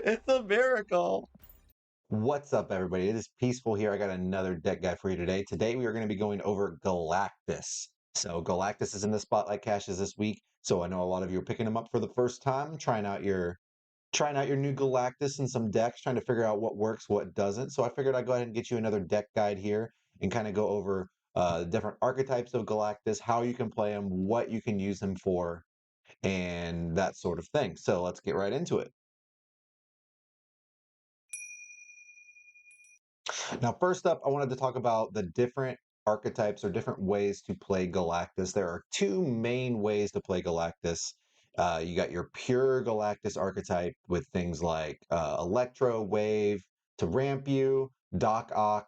It's a miracle. What's up, everybody? It is Peaceful here. I got another deck guide for you today. Today we are going to be going over Galactus. So Galactus is in the Spotlight caches this week. So I know a lot of you are picking him up for the first time, trying out your new Galactus in some decks, trying to figure out what works, what doesn't. So I figured I'd go ahead and get you another deck guide here and kind of go over different archetypes of Galactus, how you can play him, what you can use him for, and that sort of thing. So let's get right into it. Now, first up, I wanted to talk about the different archetypes or different ways to play Galactus. There are two main ways to play Galactus. You got your pure Galactus archetype with things like Electro, Wave to ramp you, Doc Ock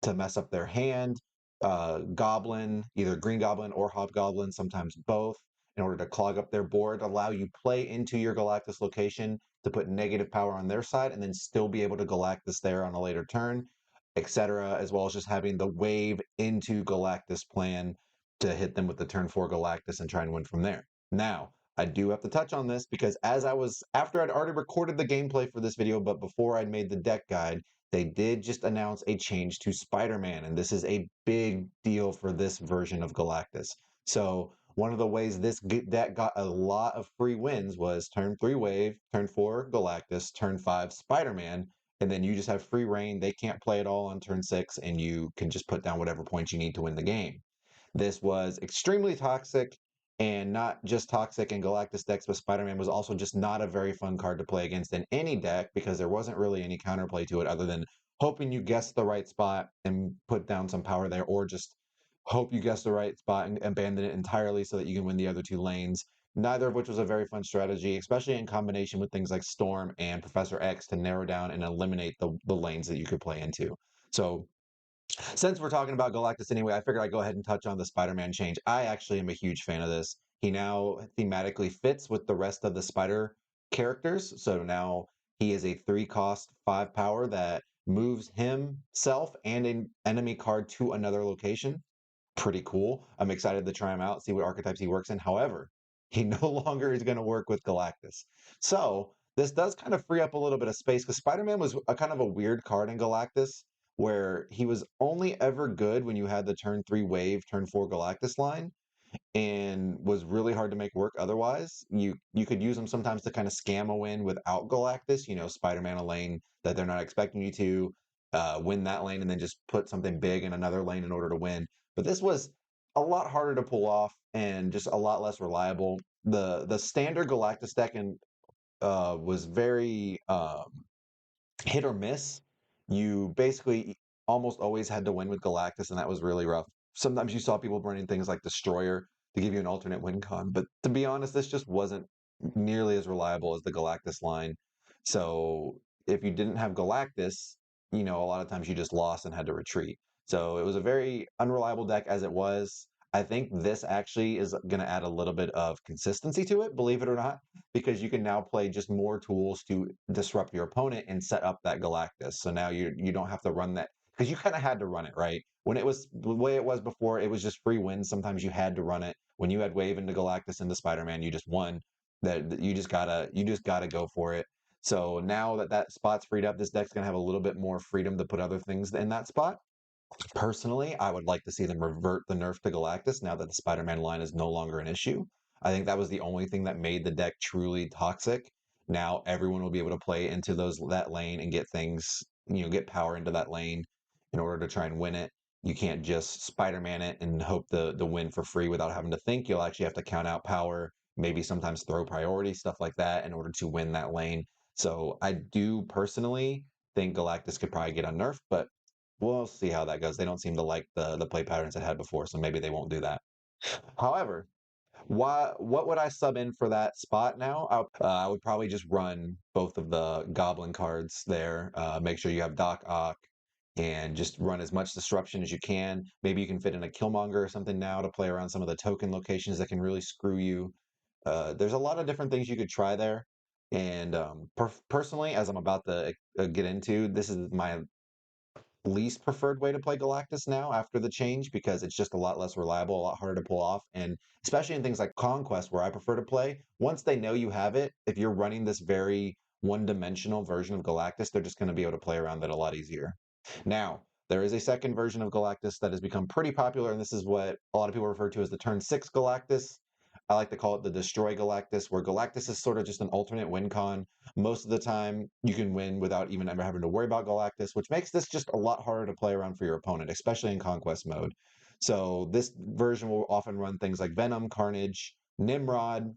to mess up their hand, Goblin, either Green Goblin or Hobgoblin, sometimes both, in order to clog up their board, allow you play into your Galactus location to put negative power on their side, and then still be able to Galactus there on a later turn, etc., as well as just having the wave into Galactus plan to hit them with the turn 4 Galactus and try and win from there. Now, I do have to touch on this because after I'd already recorded the gameplay for this video, but before I'd made the deck guide, they did just announce a change to Spider-Man, and this is a big deal for this version of Galactus. So one of the ways this deck got a lot of free wins was turn 3 Wave, turn 4 Galactus, turn 5 Spider-Man, and then you just have free reign. They can't play it all on turn 6, and you can just put down whatever points you need to win the game. This was extremely toxic, and not just toxic in Galactus decks, but Spider-Man was also just not a very fun card to play against in any deck because there wasn't really any counterplay to it other than hoping you guessed the right spot and put down some power there, or just hope you guessed the right spot and abandon it entirely so that you can win the other two lanes. Neither of which was a very fun strategy, especially in combination with things like Storm and Professor X to narrow down and eliminate the lanes that you could play into. So since we're talking about Galactus anyway, I figured I'd go ahead and touch on the Spider-Man change. I actually am a huge fan of this. He now thematically fits with the rest of the Spider characters. So now he is a 3-cost, 5 power that moves himself and an enemy card to another location. Pretty cool. I'm excited to try him out, see what archetypes he works in. However, he no longer is going to work with Galactus. So this does kind of free up a little bit of space because Spider-Man was a kind of a weird card in Galactus where he was only ever good when you had the turn 3 Wave, turn 4 Galactus line, and was really hard to make work otherwise. You could use him sometimes to kind of scam a win without Galactus, Spider-Man a lane that they're not expecting you to win that lane and then just put something big in another lane in order to win. But this was a lot harder to pull off and just a lot less reliable. The standard Galactus deck was very hit or miss. You basically almost always had to win with Galactus, and that was really rough. Sometimes you saw people running things like Destroyer to give you an alternate win con, but to be honest, this just wasn't nearly as reliable as the Galactus line. So if you didn't have Galactus, a lot of times you just lost and had to retreat. So it was a very unreliable deck as it was. I think this actually is going to add a little bit of consistency to it, believe it or not, because you can now play just more tools to disrupt your opponent and set up that Galactus. So now you don't have to run that because you kind of had to run it, right? When it was the way it was before, it was just free wins. Sometimes you had to run it. When you had Wave into Galactus into Spider-Man, you just won. That you just gotta go for it. So now that spot's freed up, this deck's gonna have a little bit more freedom to put other things in that spot. Personally, I would like to see them revert the nerf to Galactus now that the Spider-Man line is no longer an issue. I think that was the only thing that made the deck truly toxic. Now everyone will be able to play into that lane and get things, get power into that lane in order to try and win it. You can't just Spider-Man it and hope the win for free without having to think. You'll actually have to count out power, maybe sometimes throw priority, stuff like that in order to win that lane. So I do personally think Galactus could probably get unnerfed, but we'll see how that goes. They don't seem to like the play patterns it had before, so maybe they won't do that. However, what would I sub in for that spot now? I would probably just run both of the Goblin cards there. Make sure you have Doc Ock and just run as much disruption as you can. Maybe you can fit in a Killmonger or something now to play around some of the token locations that can really screw you. There's a lot of different things you could try there. And personally, as I'm about to get into, this is my least preferred way to play Galactus now after the change because it's just a lot less reliable, a lot harder to pull off. And especially in things like Conquest, where I prefer to play, once they know you have it, if you're running this very one-dimensional version of Galactus, they're just going to be able to play around that a lot easier. Now, there is a second version of Galactus that has become pretty popular, and this is what a lot of people refer to as the Turn 6 Galactus. I like to call it the Destroy Galactus, where Galactus is sort of just an alternate win con. Most of the time, you can win without even ever having to worry about Galactus, which makes this just a lot harder to play around for your opponent, especially in Conquest mode. So this version will often run things like Venom, Carnage, Nimrod,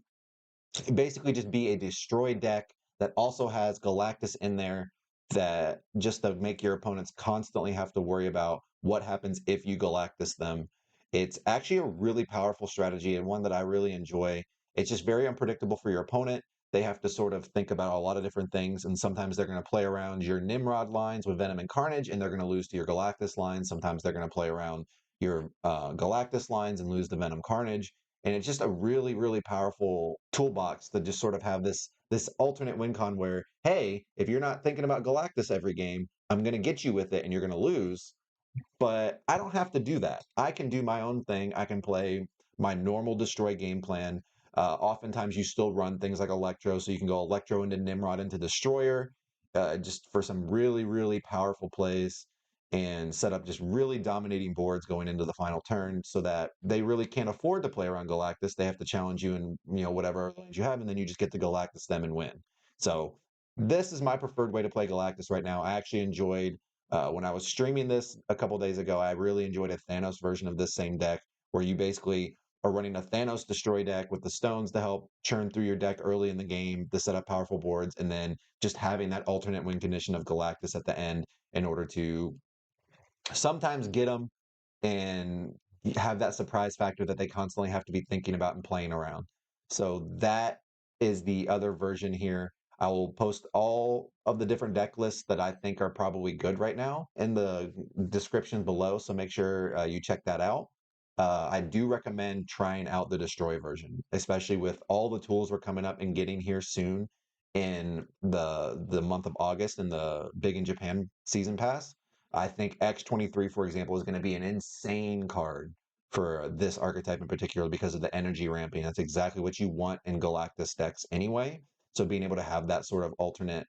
basically just be a destroy deck that also has Galactus in there, that just to make your opponents constantly have to worry about what happens if you Galactus them. It's actually a really powerful strategy and one that I really enjoy. It's just very unpredictable for your opponent. They have to sort of think about a lot of different things, and sometimes they're going to play around your Nimrod lines with Venom and Carnage, and they're going to lose to your Galactus lines. Sometimes they're going to play around your Galactus lines and lose to Venom Carnage. And it's just a really, really powerful toolbox to just sort of have this alternate win con where, hey, if you're not thinking about Galactus every game, I'm going to get you with it and you're going to lose. But I don't have to do that. I can do my own thing. I can play my normal destroy game plan. Oftentimes, you still run things like Electro, so you can go Electro into Nimrod into Destroyer, just for some really, really powerful plays, and set up just really dominating boards going into the final turn, so that they really can't afford to play around Galactus. They have to challenge you in whatever lanes you have, and then you just get to Galactus them and win. So this is my preferred way to play Galactus right now. I actually enjoyed when I was streaming this a couple days ago, I really enjoyed a Thanos version of this same deck, where you basically are running a Thanos destroy deck with the stones to help churn through your deck early in the game to set up powerful boards, and then just having that alternate win condition of Galactus at the end in order to sometimes get them and have that surprise factor that they constantly have to be thinking about and playing around. So that is the other version here. I will post all of the different deck lists that I think are probably good right now in the description below. So make sure you check that out. I do recommend trying out the Destroy version, especially with all the tools we're coming up and getting here soon in the month of August in the Big in Japan season pass. I think X23, for example, is going to be an insane card for this archetype in particular because of the energy ramping. That's exactly what you want in Galactus decks anyway. So being able to have that sort of alternate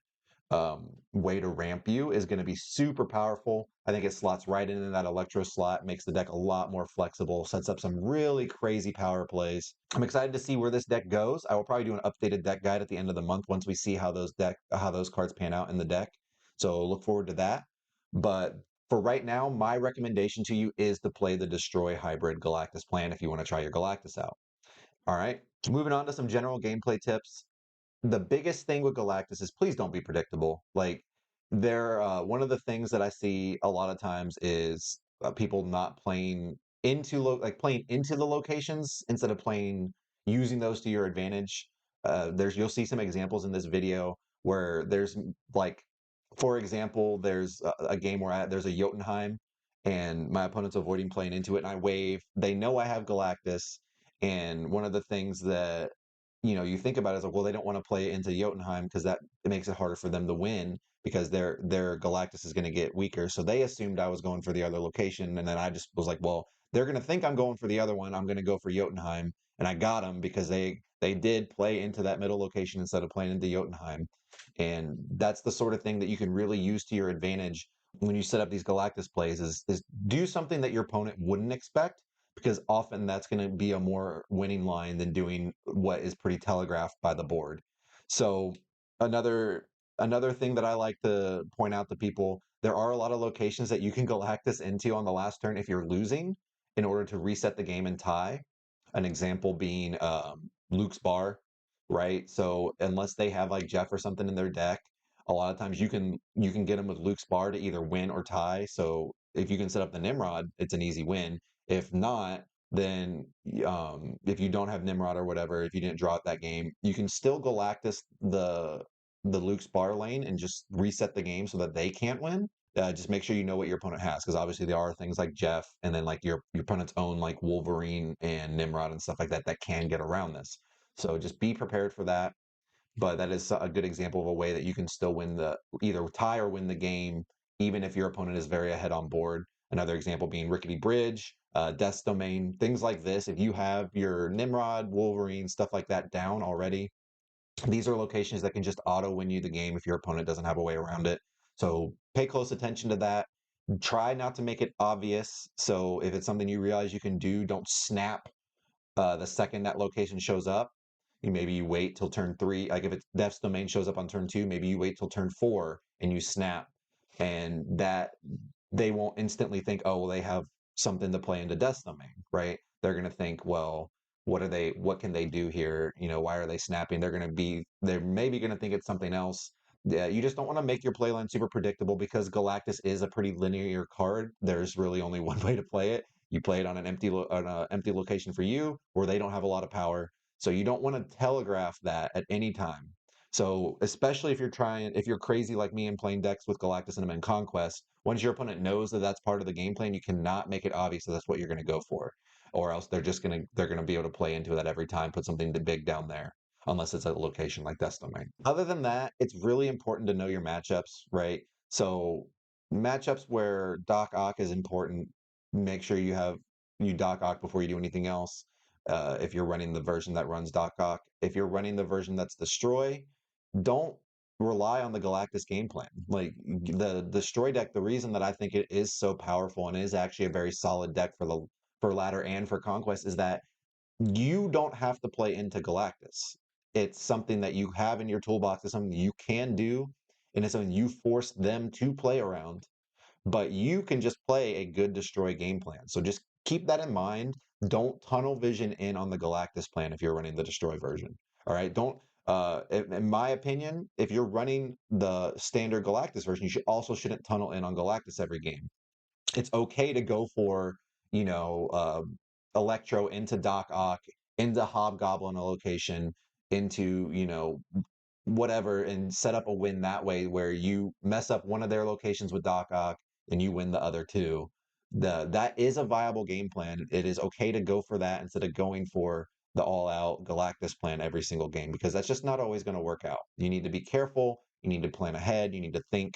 way to ramp you is going to be super powerful. I think it slots right into that Electro slot, makes the deck a lot more flexible, sets up some really crazy power plays. I'm excited to see where this deck goes. I will probably do an updated deck guide at the end of the month once we see how those cards pan out in the deck. So look forward to that. But for right now, my recommendation to you is to play the Destroy Hybrid Galactus plan if you want to try your Galactus out. All right, moving on to some general gameplay tips. The biggest thing with Galactus is please don't be predictable. Like one of the things that I see a lot of times is people not playing playing into the locations instead of playing using those to your advantage. You'll see some examples in this video where there's like, for example, there's a game where there's a Jotunheim and my opponent's avoiding playing into it, and I wave. They know I have Galactus, and one of the things that you think about it as like, well, they don't want to play into Jotunheim because it makes it harder for them to win because their Galactus is going to get weaker. So they assumed I was going for the other location, and then I just was like, well, they're going to think I'm going for the other one. I'm going to go for Jotunheim, and I got them because they did play into that middle location instead of playing into Jotunheim, and that's the sort of thing that you can really use to your advantage when you set up these Galactus plays. Is do something that your opponent wouldn't expect, because often that's going to be a more winning line than doing what is pretty telegraphed by the board. So another another thing that I like to point out to people, there are a lot of locations that you can Galactus into on the last turn if you're losing in order to reset the game and tie. An example being Luke's Bar, right? So unless they have like Jeff or something in their deck, a lot of times you can get them with Luke's Bar to either win or tie. So if you can set up the Nimrod, it's an easy win. If not, then if you don't have Nimrod or whatever, if you didn't draw it that game, you can still Galactus the Luke's Bar lane and just reset the game so that they can't win. Just make sure you know what your opponent has, because obviously there are things like Jeff and then like your opponent's own like Wolverine and Nimrod and stuff like that that can get around this. So just be prepared for that. But that is a good example of a way that you can still either tie or win the game, even if your opponent is very ahead on board. Another example being Rickety Bridge, Death's Domain, things like this. If you have your Nimrod, Wolverine, stuff like that down already, These are locations that can just auto win you the game if your opponent doesn't have a way around it. So pay close attention to that. Try not to make it obvious. So if it's something you realize you can do, don't snap the second that location shows up. Maybe you wait till turn 3. Like if it's Death's Domain shows up on turn 2, maybe you wait till turn 4 and you snap, and that they won't instantly think, oh, well, they have something to play into Death's Domain, right? They're going to think, well, what can they do here? Why are they snapping? They're maybe going to think it's something else. Yeah, you just don't want to make your playline super predictable because Galactus is a pretty linear card. There's really only one way to play it. You play it on an empty location for you where they don't have a lot of power. So you don't want to telegraph that at any time. So especially if you're crazy like me and playing decks with Galactus and Conquest, once your opponent knows that that's part of the game plan, you cannot make it obvious that that's what you're going to go for, or else they're gonna be able to play into that every time, put something big down there, unless it's a location like Death's Domain. Other than that, it's really important to know your matchups, right? So matchups where Doc Ock is important, make sure you Doc Ock before you do anything else. If you're running the version that runs Doc Ock, if you're running the version that's Destroy, don't rely on the Galactus game plan. Like the Destroy deck, the reason that I think it is so powerful and is actually a very solid deck for ladder and for conquest is that you don't have to play into Galactus. It's something that you have in your toolbox. It's something you can do, and it's something you force them to play around, but you can just play a good destroy game plan. So just keep that in mind. Don't tunnel vision in on the Galactus plan if you're running the destroy version. All right. Don't in my opinion, if you're running the standard Galactus version, you shouldn't tunnel in on Galactus every game. It's okay to go for, you know, Electro into Doc Ock, into Hobgoblin a location, into, whatever, and set up a win that way where you mess up one of their locations with Doc Ock and you win the other two. That is a viable game plan. It is okay to go for that instead of going for the all-out Galactus plan every single game because that's just not always going to work out. You need to be careful. You need to plan ahead. You need to think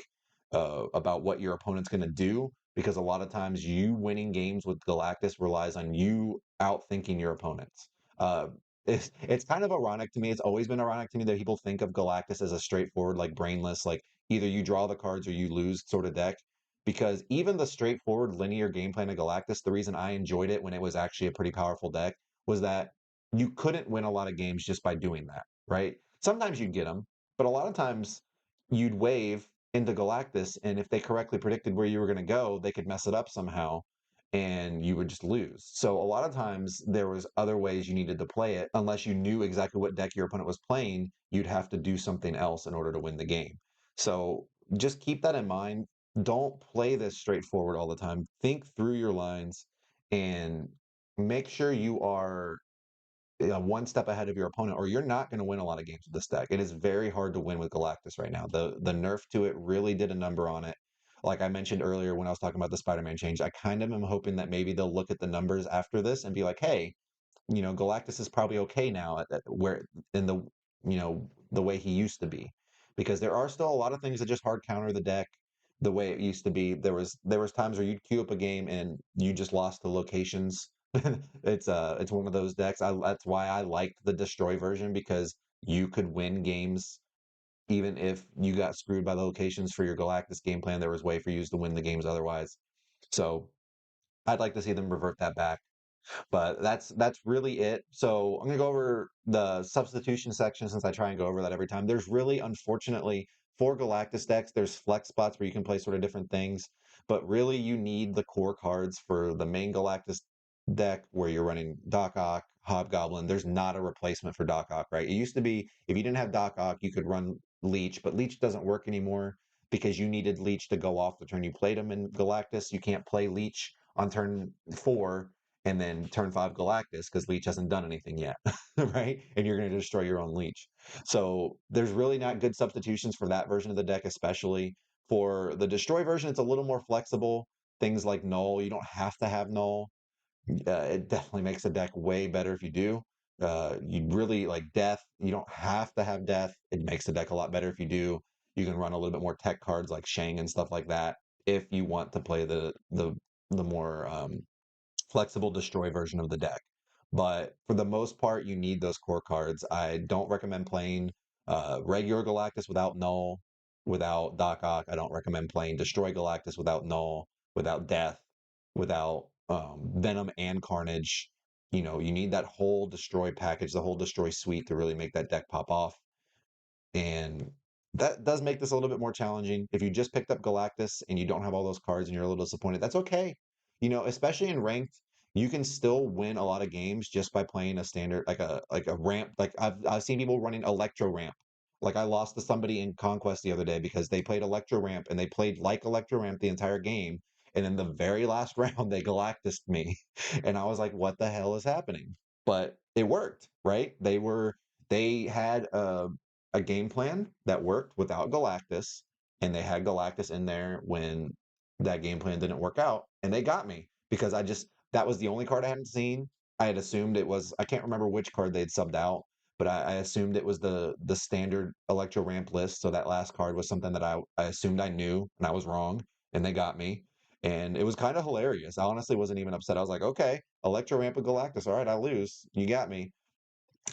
about what your opponent's going to do because a lot of times you winning games with Galactus relies on you outthinking your opponents. Uh, it's kind of ironic to me. It's always been ironic to me that people think of Galactus as a straightforward, like brainless, like either you draw the cards or you lose sort of deck. Because even the straightforward linear game plan of Galactus, the reason I enjoyed it when it was actually a pretty powerful deck was that you couldn't win a lot of games just by doing that, right? Sometimes you'd get them, but a lot of times you'd wave into Galactus, and if they correctly predicted where you were going to go, they could mess it up somehow and you would just lose. So a lot of times there was other ways you needed to play it. Unless you knew exactly what deck your opponent was playing, you'd have to do something else in order to win the game. So just keep that in mind. Don't play this straightforward all the time. Think through your lines and make sure you are one step ahead of your opponent, or you're not going to win a lot of games with this deck. It is very hard to win with Galactus right now. The nerf to it really did a number on it. Like I mentioned earlier when I was talking about the Spider-Man change, I kind of am hoping that maybe they'll look at the numbers after this and be like, hey, Galactus is probably okay now where in the way he used to be, because there are still a lot of things that just hard counter the deck the way it used to be. There was times where you'd queue up a game and you just lost the locations. It's one of those decks. That's why I liked the destroy version because you could win games even if you got screwed by the locations for your Galactus game plan. There was way for you to win the games otherwise. So I'd like to see them revert that back. But that's really it. So I'm gonna go over the substitution section since I try and go over that every time. There's really, unfortunately, for Galactus decks, there's flex spots where you can play sort of different things, but really you need the core cards for the main Galactus deck where you're running Doc Ock, Hobgoblin. There's not a replacement for Doc Ock, right? It used to be if you didn't have Doc Ock, you could run Leech, but Leech doesn't work anymore because you needed Leech to go off the turn you played him in Galactus. You can't play Leech on turn 4 and then turn 5 Galactus because Leech hasn't done anything yet, right? And you're going to destroy your own Leech. So there's really not good substitutions for that version of the deck, especially. For the Destroy version, it's a little more flexible. Things like Null, you don't have to have Null. It definitely makes the deck way better if you do. You really like Death. You don't have to have Death. It makes the deck a lot better if you do. You can run a little bit more tech cards like Shang and stuff like that if you want to play the more flexible destroy version of the deck. But for the most part, you need those core cards. I don't recommend playing Regular Galactus without Null, without Doc Ock. I don't recommend playing Destroy Galactus without Null, without Death, without Venom and Carnage. You know, you need that whole Destroy package, the whole Destroy suite to really make that deck pop off. And that does make this a little bit more challenging. If you just picked up Galactus and you don't have all those cards and you're a little disappointed, that's okay. You know, especially in ranked, you can still win a lot of games just by playing a standard like a ramp. Like I've seen people running Electro ramp. Like I lost to somebody in Conquest the other day because they played Electro ramp and they played like Electro ramp the entire game. And in the very last round, they Galactused me. And I was like, what the hell is happening? But it worked, right? They had a game plan that worked without Galactus, and they had Galactus in there when that game plan didn't work out, and they got me because that was the only card I hadn't seen. I had assumed it was I can't remember which card they'd subbed out, but I assumed it was the standard Electro Ramp list. So that last card was something that I assumed I knew, and I was wrong, and they got me. And it was kind of hilarious. I honestly wasn't even upset. I was like, okay, Electro Ramp with Galactus. All right, I lose. You got me.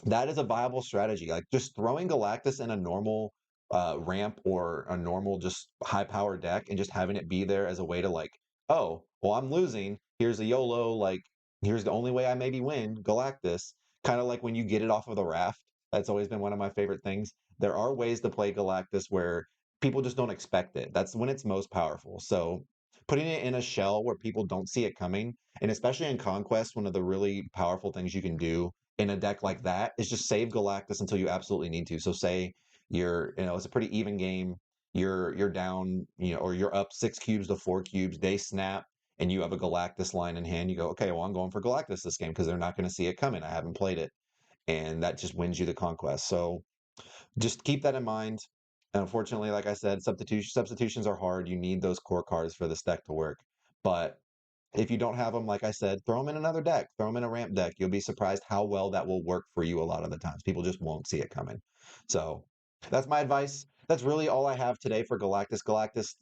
That is a viable strategy. Like just throwing Galactus in a normal ramp or a normal just high power deck and just having it be there as a way to like, oh, well, I'm losing. Here's a YOLO. Like, here's the only way I maybe win Galactus. Kind of like when you get it off of the raft. That's always been one of my favorite things. There are ways to play Galactus where people just don't expect it. That's when it's most powerful. So putting it in a shell where people don't see it coming, and especially in Conquest, one of the really powerful things you can do in a deck like that is just save Galactus until you absolutely need to. So say it's a pretty even game. You're down, or you're up 6 cubes to 4 cubes. They snap, and you have a Galactus line in hand. You go, okay, well, I'm going for Galactus this game because they're not going to see it coming. I haven't played it, and that just wins you the conquest. So just keep that in mind. And unfortunately, like I said, substitutions are hard. You need those core cards for this deck to work. But if you don't have them, like I said, throw them in another deck. Throw them in a ramp deck. You'll be surprised how well that will work for you a lot of the times. People just won't see it coming. So that's my advice. That's really all I have today for Galactus. Galactus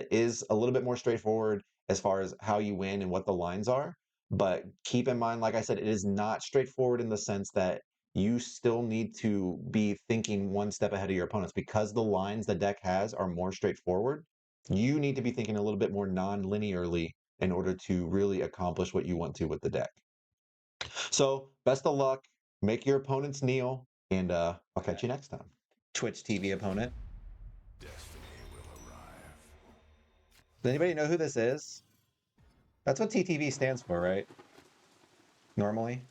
is a little bit more straightforward as far as how you win and what the lines are. But keep in mind, like I said, it is not straightforward in the sense that you still need to be thinking one step ahead of your opponents because the lines the deck has are more straightforward. You need to be thinking a little bit more non-linearly in order to really accomplish what you want to with the deck. So best of luck. Make your opponents kneel, and I'll catch you next time. Twitch TV opponent. Destiny will arrive. Does anybody know who this is? That's what TTV stands for, right? Normally.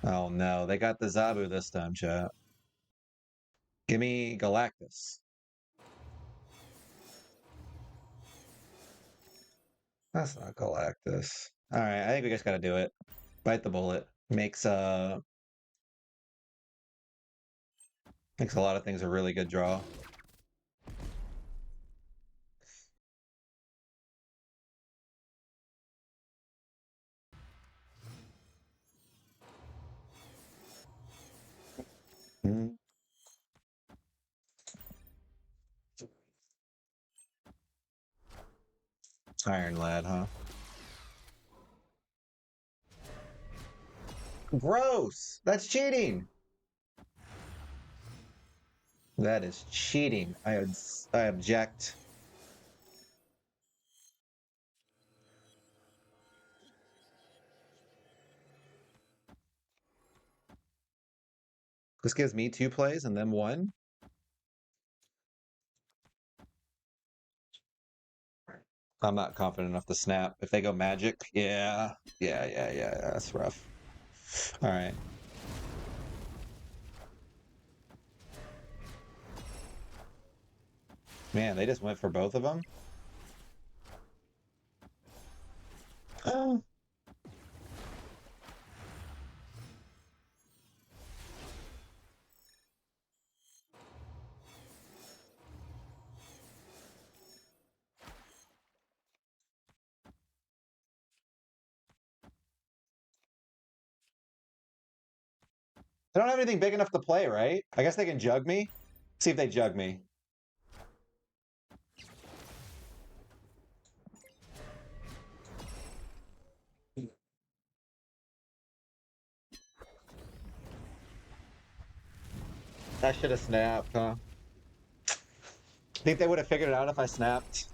Oh no, they got the Zabu this time, chat. Give me Galactus. That's not Galactus. All right, I think we just got to do it. Bite the bullet. Makes a lot of things a really good draw. Mm. Iron Lad, huh? Gross! That's cheating! That is cheating. I object. This gives me 2 plays and then 1. I'm not confident enough to snap. If they go magic, yeah. That's rough. All right. Man, they just went for both of them. Oh. They don't have anything big enough to play, right? I guess they can jug me. See if they jug me. I should have snapped, huh? Think they would have figured it out if I snapped?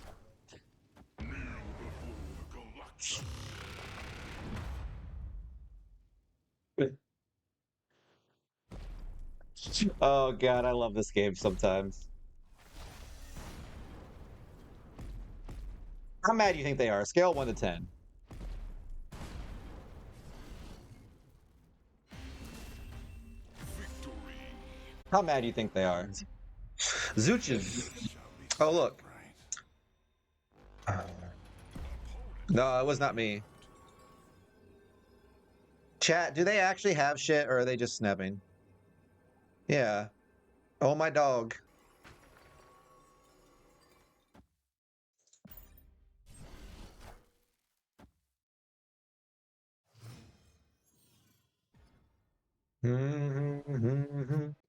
Oh god, I love this game sometimes. How mad do you think they are? Scale 1 to 10. How mad do you think they are? Zooches. Oh, look. No, it was not me. Chat, do they actually have shit or are they just snapping? Yeah. Oh, my dog.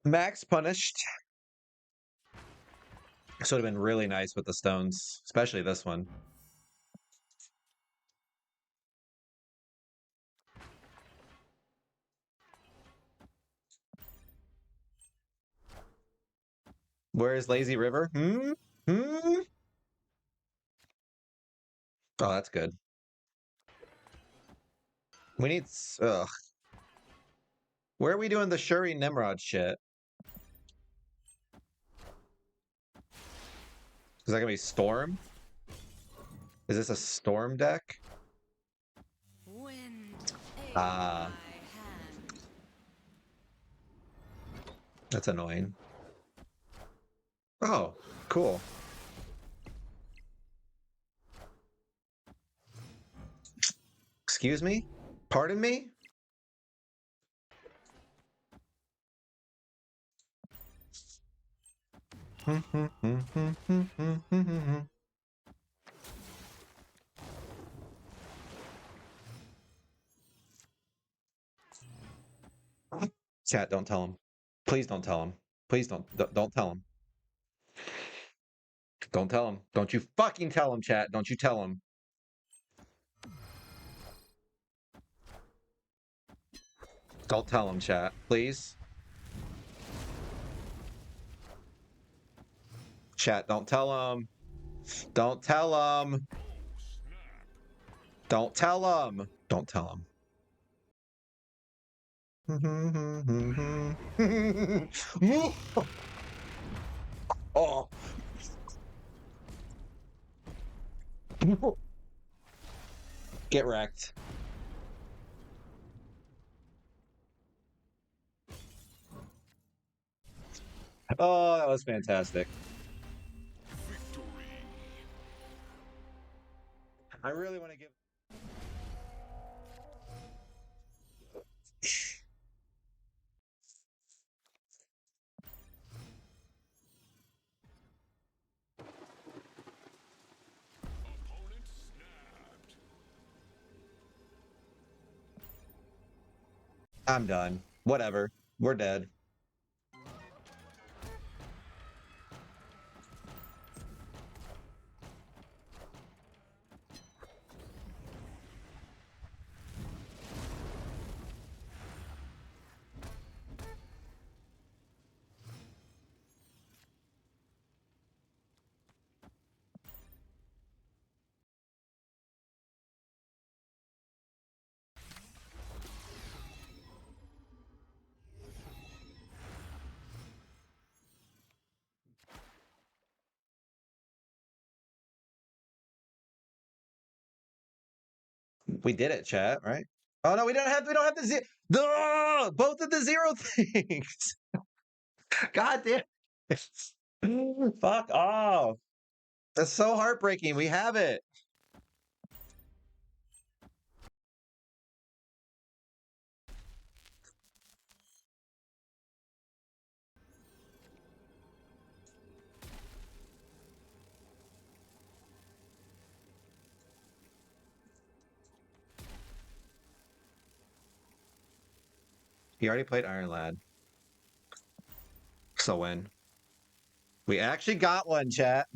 Max punished. This would have been really nice with the stones, especially this one. Where is Lazy River? Oh, that's good. We need... Ugh. Where are we doing the Shuri Nimrod shit? Is that gonna be Storm? Is this a Storm deck? Ah. That's annoying. Oh, cool. Excuse me? Pardon me? Chat, don't tell him. Please don't tell him. Please don't tell him. Don't tell him. Don't you fucking tell him, chat. Don't you tell him. Don't tell him, chat. Please. Chat, don't tell him. Don't tell him. Don't tell him. Don't tell him. Oh. Get wrecked. Oh, that was fantastic. I really want to give... I'm done. Whatever. We're dead. We did it, chat, right? Oh no, we don't have the zero. Both of the zero things. God damn. Fuck off. That's so heartbreaking. We have it. He already played Iron Lad. So when? We actually got one, chat.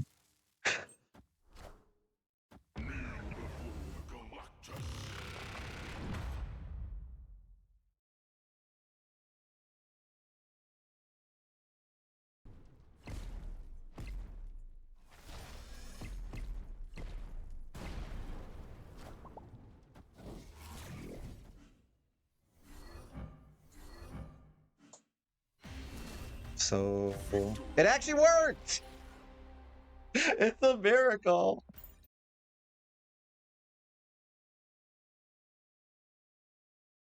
So it actually worked. It's a miracle.